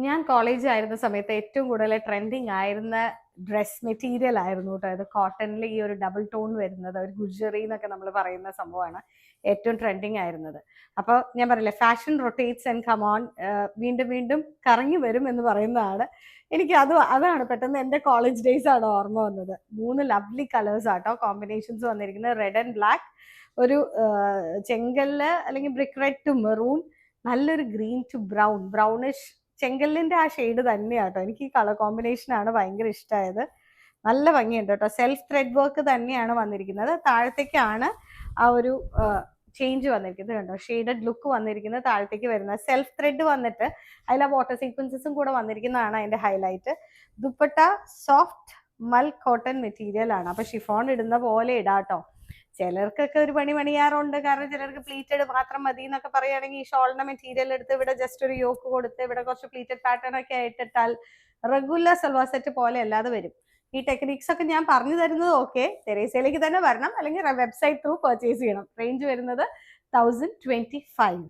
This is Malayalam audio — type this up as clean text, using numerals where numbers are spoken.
ഞാൻ കോളേജിലായിരുന്ന സമയത്ത് ഏറ്റവും കൂടുതൽ ട്രെൻഡിങ് ആയിരുന്ന ഡ്രസ് മെറ്റീരിയൽ ആയിരുന്നു കേട്ടോ ഇത്. കോട്ടണിൽ ഈ ഒരു ഡബിൾ ടോൺ വരുന്നത്, ഒരു ഗുജറി എന്നൊക്കെ നമ്മൾ പറയുന്ന സംഭവമാണ് ഏറ്റവും ട്രെൻഡിങ് ആയിരുന്നത്. അപ്പോൾ ഞാൻ പറയില്ലേ, ഫാഷൻ റൊട്ടേറ്റ്സ് ആൻഡ് കമോൺ, വീണ്ടും വീണ്ടും കറങ്ങി വരും എന്ന് പറയുന്നതാണ്. എനിക്ക് അതാണ് പെട്ടെന്ന് എൻ്റെ കോളേജ് ഡേയ്സ് ആണ് ഓർമ്മ വന്നത്. 3 ലവ്ലി കളേഴ്സ് ആട്ടോ കോമ്പിനേഷൻസ് വന്നിരിക്കുന്നത്. റെഡ് ആൻഡ് ബ്ലാക്ക്, ഒരു ചെങ്കല്ല് അല്ലെങ്കിൽ ബ്രിക്ക് റെഡ് ടു മെറൂൺ, നല്ലൊരു ഗ്രീൻ ടു ബ്രൗൺ, ബ്രൗണിഷ് ചെങ്കല്ലിന്റെ ആ ഷെയ്ഡ് തന്നെയാട്ടോ. എനിക്ക് ഈ കളർ കോമ്പിനേഷൻ ആണ് ഭയങ്കര ഇഷ്ടമായത്. നല്ല ഭംഗിയുണ്ട് കേട്ടോ. സെൽഫ് ത്രെഡ് വർക്ക് തന്നെയാണ് വന്നിരിക്കുന്നത്. താഴത്തേക്കാണ് ആ ഒരു ചേഞ്ച് വന്നിരിക്കുന്നത്. കണ്ടോ, ഷെയ്ഡഡ് ലുക്ക് വന്നിരിക്കുന്നത് താഴത്തേക്ക് വരുന്നത്. സെൽഫ് ത്രെഡ് വന്നിട്ട് അതിൽ ആ വാട്ടർ സീക്വൻസസും കൂടെ വന്നിരിക്കുന്നതാണ് അതിന്റെ ഹൈലൈറ്റ്. ദുപ്പട്ട സോഫ്റ്റ് മൽ കോട്ടൺ മെറ്റീരിയൽ ആണ്. അപ്പൊ ഷിഫോൺ ഇടുന്ന പോലെ ഇടാട്ടോ. ചിലർക്കൊക്കെ ഒരു പണി പണിയാറുണ്ട്. കാരണം ചിലർക്ക് പ്ലീറ്റഡ് മാത്രം മതി എന്നൊക്കെ പറയുകയാണെങ്കിൽ ഈ ഷോളിന്റെ മെറ്റീരിയൽ എടുത്ത് ഇവിടെ ജസ്റ്റ് ഒരു യോക്ക് കൊടുത്ത് ഇവിടെ കുറച്ച് പ്ലീറ്റഡ് പാറ്റേൺ ഒക്കെ ആയിട്ടിട്ടാൽ റെഗുലർ സൽവാർ സെറ്റ് പോലെ അല്ലാതെ വരും. ഈ ടെക്നിക്സ് ഒക്കെ ഞാൻ പറഞ്ഞു തരുന്നത് ഓക്കെ, തെരേസയിലേക്ക് തന്നെ വരണം, അല്ലെങ്കിൽ വെബ്സൈറ്റ് ത്രൂ പർച്ചേസ് ചെയ്യണം. റേഞ്ച് വരുന്നത് 1025.